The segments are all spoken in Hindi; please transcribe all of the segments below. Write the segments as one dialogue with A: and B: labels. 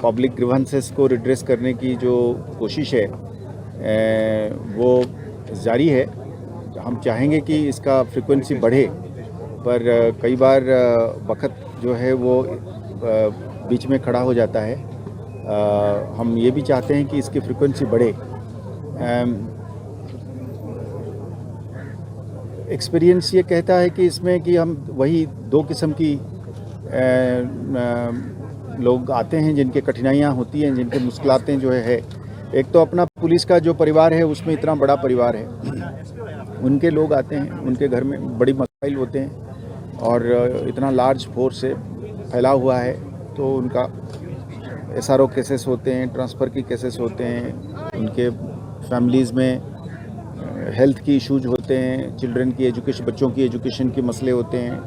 A: पब्लिक ग्रीवेंसेस को रिड्रेस करने की जो कोशिश है वो जारी है। हम चाहेंगे कि इसका फ्रीक्वेंसी बढ़े, पर कई बार वक्त जो है वो बीच में खड़ा हो जाता है। हम ये भी चाहते हैं कि इसकी फ्रीक्वेंसी बढ़े। एक्सपीरियंस ये कहता है कि इसमें कि हम वही दो किस्म की लोग आते हैं जिनके कठिनाइयाँ होती हैं, जिनके मुश्किलातें जो है। एक तो अपना पुलिस का जो परिवार है उसमें इतना बड़ा परिवार है, उनके लोग आते हैं, उनके घर में बड़ी मसाइल होते हैं और इतना लार्ज फोर्स से फैला हुआ है, तो उनका SRO केसेस होते हैं, ट्रांसफ़र की केसेस होते हैं, उनके फैमिलीज़ में हेल्थ की इश्यूज होते हैं, चिल्ड्रन की एजुकेशन, बच्चों की एजुकेशन के मसले होते हैं,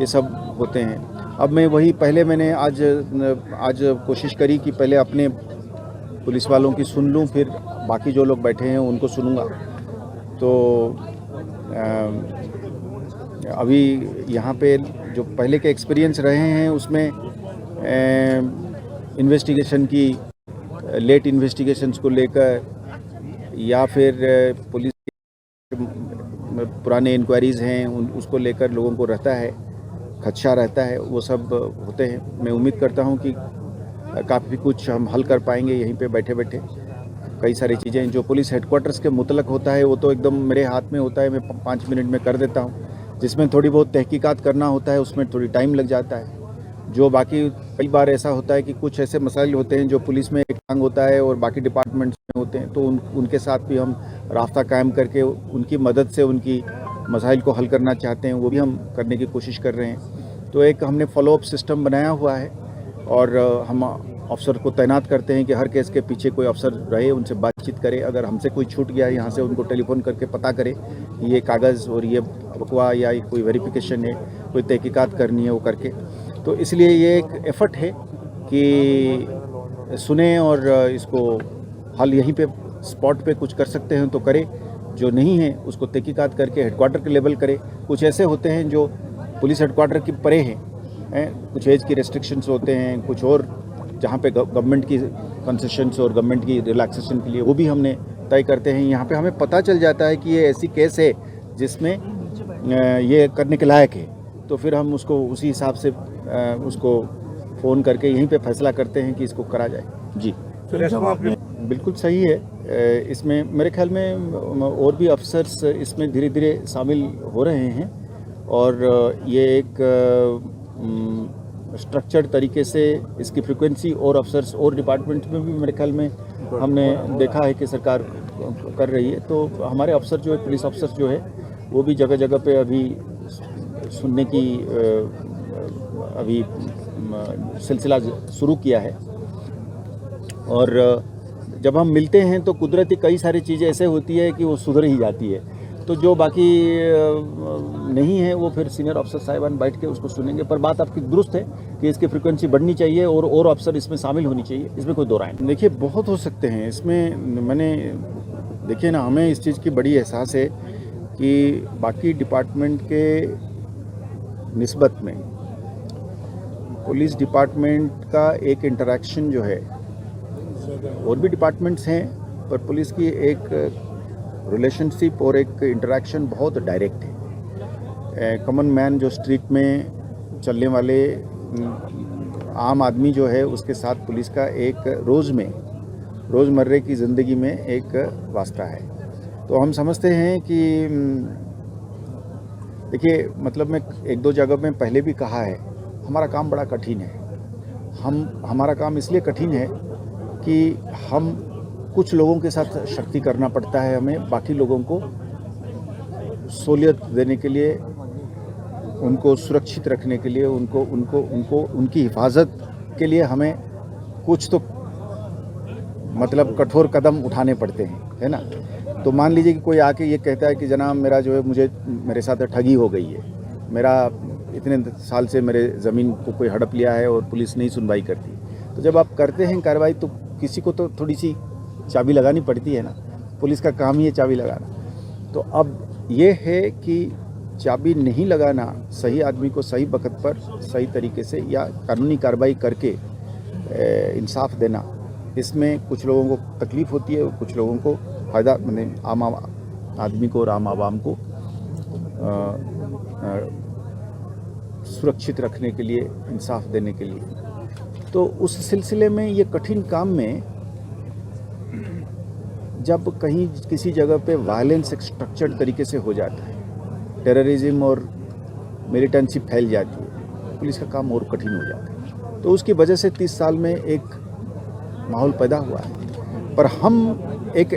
A: ये सब होते हैं। अब मैं वही मैंने आज कोशिश करी कि पहले अपने पुलिस वालों की सुन लूं, फिर बाकी जो लोग बैठे हैं उनको सुनूंगा। तो अभी यहाँ पे जो पहले के एक्सपीरियंस रहे हैं उसमें इन्वेस्टिगेशन की लेट इन्वेस्टिगेशंस को लेकर या फिर पुलिस पुराने इंक्वायरीज़ हैं उसको लेकर लोगों को रहता है, खदशा रहता है, वो सब होते हैं। मैं उम्मीद करता हूँ कि काफ़ी कुछ हम हल कर पाएंगे यहीं पे बैठे बैठे। कई सारी चीज़ें जो पुलिस हेडक्वार्टर्स के मुतलक होता है वो तो एकदम मेरे हाथ में होता है, मैं 5 मिनट में कर देता हूँ। जिसमें थोड़ी बहुत तहकीकात करना होता है उसमें थोड़ी टाइम लग जाता है। जो बाकी कई बार ऐसा होता है कि कुछ ऐसे मसाइल होते हैं जो पुलिस में एक टांग होता है और बाकी डिपार्टमेंट्स में होते हैं, तो उनके साथ भी हम रास्ता कायम करके उनकी मदद से उनकी मसाइल को हल करना चाहते हैं, वो भी हम करने की कोशिश कर रहे हैं। तो एक हमने फॉलोअप सिस्टम बनाया हुआ है और हम अफसर को तैनात करते हैं कि हर केस के पीछे कोई अफसर रहे, उनसे बातचीत करे। अगर हमसे कोई छूट गया यहाँ से उनको टेलीफोन करके पता करे कि ये कागज़ और ये बकवा या कोई वेरिफिकेशन है, कोई तहकीकात करनी है, वो करके। तो इसलिए ये एक एफ़र्ट है कि सुने और इसको हल यहीं पे स्पॉट पे कुछ कर सकते हैं तो करें, जो नहीं है उसको तहकीकात करके हेडक्वार्टर के लेवल करे। कुछ ऐसे होते हैं जो पुलिस हेडक्वार्टर के परे हैं, कुछ एज की रेस्ट्रिक्शंस होते हैं, कुछ और जहाँ पे गवर्नमेंट की कंसेशंस और गवर्नमेंट की रिलैक्सेशन के लिए वो भी हमने तय करते हैं। यहाँ पे हमें पता चल जाता है कि ये ऐसी केस है जिसमें ये करने के लायक है, तो फिर हम उसको उसी हिसाब से उसको फ़ोन करके यहीं पे फैसला करते हैं कि इसको करा जाए। जी बिल्कुल सही है। इसमें मेरे ख्याल में और भी अफसर्स इसमें धीरे धीरे शामिल हो रहे हैं और ये एक स्ट्रक्चर्ड तरीके से इसकी फ्रीक्वेंसी और अफसर्स और डिपार्टमेंट में भी मेरे ख्याल में हमने देखा है कि सरकार कर रही है। तो हमारे अफसर जो है, पुलिस अफसर जो है, वो भी जगह जगह पे अभी सुनने की अभी सिलसिला शुरू किया है। और जब हम मिलते हैं तो कुदरती कई सारी चीज़ें ऐसे होती है कि वो सुधर ही जाती है। तो जो बाकी नहीं है वो फिर सीनियर अफसर साहिबान बैठ के उसको सुनेंगे। पर बात आपकी दुरुस्त है कि इसकी फ्रीक्वेंसी बढ़नी चाहिए और अफसर इसमें शामिल होनी चाहिए, इसमें कोई दो राय नहीं। देखिए बहुत हो सकते हैं इसमें। मैंने देखिए ना, हमें इस चीज़ की बड़ी एहसास है कि बाकी डिपार्टमेंट के निस्बत में पुलिस डिपार्टमेंट का एक इंटरेक्शन जो है, और भी डिपार्टमेंट्स हैं पर पुलिस की एक रिलेशनशिप और एक इंटरेक्शन बहुत डायरेक्ट है। कॉमन मैन जो स्ट्रीट में चलने वाले आम आदमी जो है उसके साथ पुलिस का एक रोज़मर्रे की ज़िंदगी में एक वास्ता है। तो हम समझते हैं कि देखिए, मतलब मैं एक दो जगह में पहले भी कहा है, हमारा काम बड़ा कठिन है। हमारा काम इसलिए कठिन है कि हम कुछ लोगों के साथ शक्ति करना पड़ता है, हमें बाकी लोगों को सहूलियत देने के लिए, उनको सुरक्षित रखने के लिए, उनकी हिफाजत के लिए हमें कुछ तो मतलब कठोर कदम उठाने पड़ते हैं, है ना। तो मान लीजिए कि कोई आके ये कहता है कि जनाब मेरा जो है मेरे साथ ठगी हो गई है, मेरा इतने साल से मेरे ज़मीन को कोई हड़प लिया है और पुलिस नहीं सुनवाई करती। तो जब आप करते हैं कार्रवाई तो किसी को तो थोड़ी सी चाबी लगानी पड़ती है ना, पुलिस का काम ही है चाबी लगाना। तो अब ये है कि चाबी नहीं लगाना, सही आदमी को सही वक्त पर सही तरीके से या कानूनी कार्रवाई करके इंसाफ देना, इसमें कुछ लोगों को तकलीफ़ होती है, कुछ लोगों को फ़ायदा, मैंने आम आदमी को और आम आवाम को सुरक्षित रखने के लिए, इंसाफ देने के लिए। तो उस सिलसिले में ये कठिन काम में जब कहीं किसी जगह पे वायलेंस एक स्ट्रक्चर्ड तरीके से हो जाता है, टेररिज्म और मिलिटेंसी फैल जाती है, पुलिस का काम और कठिन हो जाता है। तो उसकी वजह से 30 साल में एक माहौल पैदा हुआ है। पर हम एक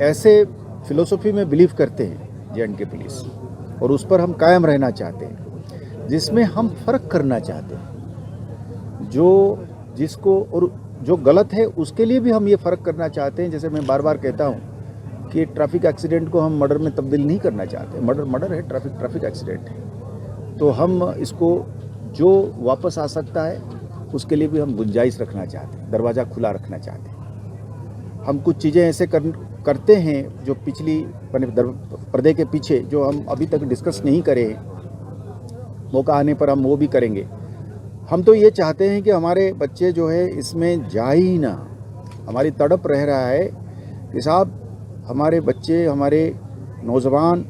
A: ऐसे फिलोसफी में बिलीव करते हैं जे.एंड.के पुलिस, और उस पर हम कायम रहना चाहते हैं, जिसमें हम फ़र्क करना चाहते हैं। जिसको और जो गलत है उसके लिए भी हम ये फ़र्क करना चाहते हैं। जैसे मैं बार बार कहता हूँ कि ट्रैफिक एक्सीडेंट को हम मर्डर में तब्दील नहीं करना चाहते। मर्डर है, ट्रैफिक एक्सीडेंट है। तो हम इसको जो वापस आ सकता है उसके लिए भी हम गुंजाइश रखना चाहते हैं, दरवाज़ा खुला रखना चाहते हैं। हम कुछ चीज़ें ऐसे करते हैं जो पिछली पर्दे के पीछे जो हम अभी तक डिस्कस नहीं करे हैं, मौका आने पर हम वो भी करेंगे। हम तो ये चाहते हैं कि हमारे बच्चे जो है इसमें जा ही ना। हमारी तड़प रह रहा है कि साहब हमारे बच्चे, हमारे नौजवान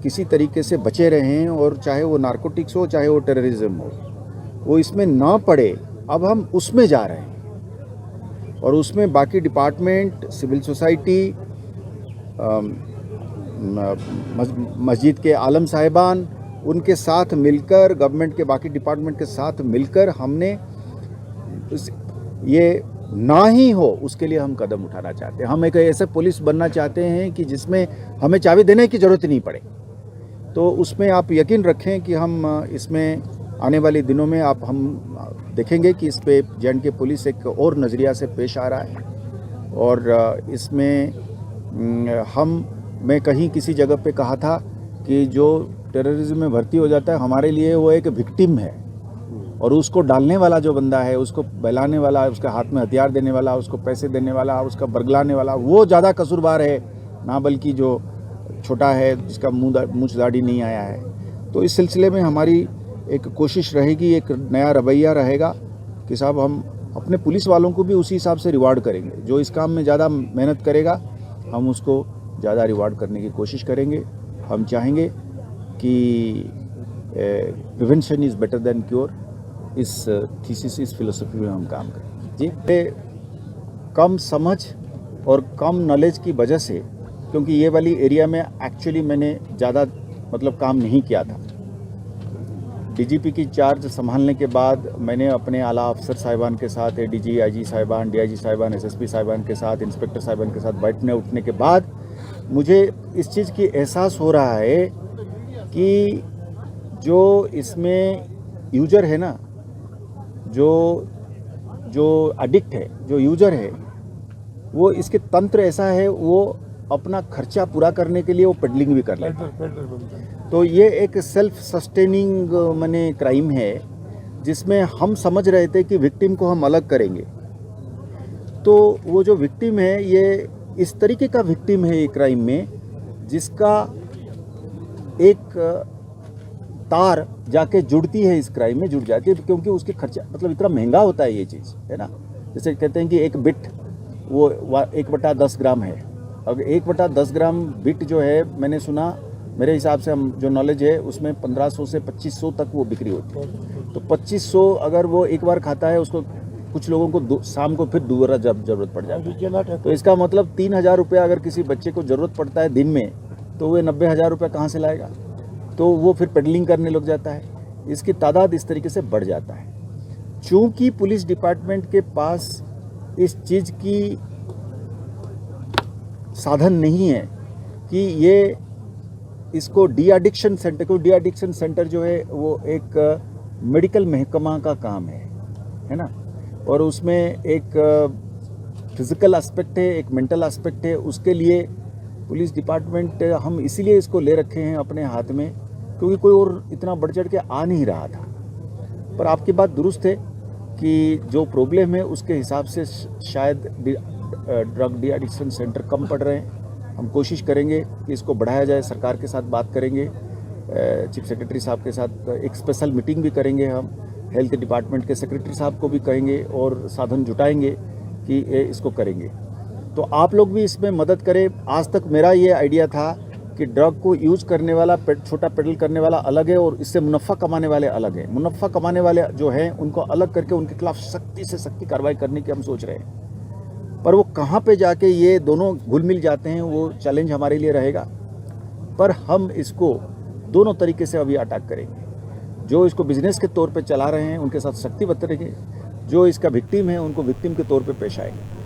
A: किसी तरीके से बचे रहें, और चाहे वो नारकोटिक्स हो, चाहे वो टेररिज्म हो, वो इसमें ना पड़े। अब हम उसमें जा रहे हैं, और उसमें बाकी डिपार्टमेंट, सिविल सोसाइटी, मस्जिद के आलम साहिबान, उनके साथ मिलकर, गवर्नमेंट के बाकी डिपार्टमेंट के साथ मिलकर हमने ये ना ही हो उसके लिए हम कदम उठाना चाहते हैं। हम एक ऐसे पुलिस बनना चाहते हैं कि जिसमें हमें चाबी देने की ज़रूरत नहीं पड़े। तो उसमें आप यकीन रखें कि हम इसमें आने वाले दिनों में हम देखेंगे कि इस पे जे.एंड.के पुलिस एक और नज़रिया से पेश आ रहा है। और इसमें मैं कहीं किसी जगह पे कहा था कि जो टेररिज्म में भर्ती हो जाता है, हमारे लिए वो एक विक्टिम है, और उसको डालने वाला जो बंदा है, उसको बहलाने वाला, उसके हाथ में हथियार देने वाला, उसको पैसे देने वाला, उसका बरगलाने वाला, वो ज़्यादा कसूरवार है ना, बल्कि जो छोटा है, जिसका मूंछ दाढ़ी नहीं आया है। तो इस सिलसिले में हमारी एक कोशिश रहेगी, एक नया रवैया रहेगा कि साहब हम अपने पुलिस वालों को भी उसी हिसाब से रिवार्ड करेंगे। जो इस काम में ज़्यादा मेहनत करेगा, हम उसको ज़्यादा रिवार्ड करने की कोशिश करेंगे। हम चाहेंगे कि prevention is better than cure, इस थीसिस, इस फिलोसफी में हम काम करें। जी, कम समझ और कम नॉलेज की वजह से, क्योंकि ये वाली एरिया में एक्चुअली मैंने ज़्यादा काम नहीं किया था। डीजीपी की चार्ज संभालने के बाद मैंने अपने आला अफसर साहिबान के साथ, एडीजी, आईजी साहिबान, डीआईजी साहिबान, एसएसपी साहिबान के साथ, इंस्पेक्टर साहिबान के साथ बैठने उठने के बाद मुझे इस चीज़ की एहसास हो रहा है कि जो इसमें यूजर है ना, जो एडिक्ट है, जो यूजर है, वो इसके तंत्र ऐसा है, वो अपना खर्चा पूरा करने के लिए वो पेडलिंग भी कर लेता है। तो ये एक सेल्फ सस्टेनिंग क्राइम है, जिसमें हम समझ रहे थे कि विक्टिम को हम अलग करेंगे। तो वो जो विक्टिम है, ये इस तरीके का विक्टिम है ये क्राइम में, जिसका एक तार जाके जुड़ती है, इस क्राइम में जुड़ जाती है, क्योंकि उसके खर्चा इतना महंगा होता है ये चीज़, है ना। जैसे कहते हैं कि एक बिट वो 1/10 ग्राम है। अब 1/10 ग्राम बिट जो है, मैंने सुना, मेरे हिसाब से हम जो नॉलेज है उसमें 1500 से 2500 तक वो बिक्री होती है। तो 2500 अगर वो एक बार खाता है, उसको कुछ लोगों को शाम को फिर दोबारा जब ज़रूरत पड़ जाती है। तो इसका मतलब 3000 रुपया अगर किसी बच्चे को ज़रूरत पड़ता है दिन में, तो वो 90,000 रुपया कहाँ से लाएगा? तो वो फिर पेडलिंग करने लग जाता है। इसकी तादाद इस तरीके से बढ़ जाता है। चूँकि पुलिस डिपार्टमेंट के पास इस चीज़ की साधन नहीं है कि ये इसको डी एडिक्शन सेंटर, को डी एडिक्शन सेंटर जो है वो एक मेडिकल महकमा का काम है ना, और उसमें एक फिज़िकल एस्पेक्ट है, एक मेंटल एस्पेक्ट है। उसके लिए पुलिस डिपार्टमेंट हम इसीलिए इसको ले रखे हैं अपने हाथ में, क्योंकि कोई और इतना बढ़ चढ़ के आ नहीं रहा था। पर आपकी बात दुरुस्त है कि जो प्रॉब्लम है उसके हिसाब से शायद ड्रग डी एडिक्शन सेंटर कम पड़ रहे हैं। हम कोशिश करेंगे कि इसको बढ़ाया जाए, सरकार के साथ बात करेंगे, चीफ सेक्रेटरी साहब के साथ एक स्पेशल मीटिंग भी करेंगे हम, हेल्थ डिपार्टमेंट के सेक्रेटरी साहब को भी कहेंगे और साधन जुटाएंगे कि ये इसको करेंगे। तो आप लोग भी इसमें मदद करें। आज तक मेरा ये आइडिया था कि ड्रग को यूज़ करने वाला छोटा पेडल करने वाला अलग है और इससे मुनाफा कमाने वाले अलग हैं। मुनाफा कमाने वाले जो हैं उनको अलग करके उनके खिलाफ सख्ती से सख्ती कार्रवाई करने की हम सोच रहे हैं। पर वो कहाँ पे जाके ये दोनों घुल मिल जाते हैं वो चैलेंज हमारे लिए रहेगा। पर हम इसको दोनों तरीके से अभी अटैक करेंगे। जो इसको बिजनेस के तौर पे चला रहे हैं उनके साथ सख्ती बरतेंगे, जो इसका विक्टिम है उनको विक्टिम के तौर पे पेश आएंगे।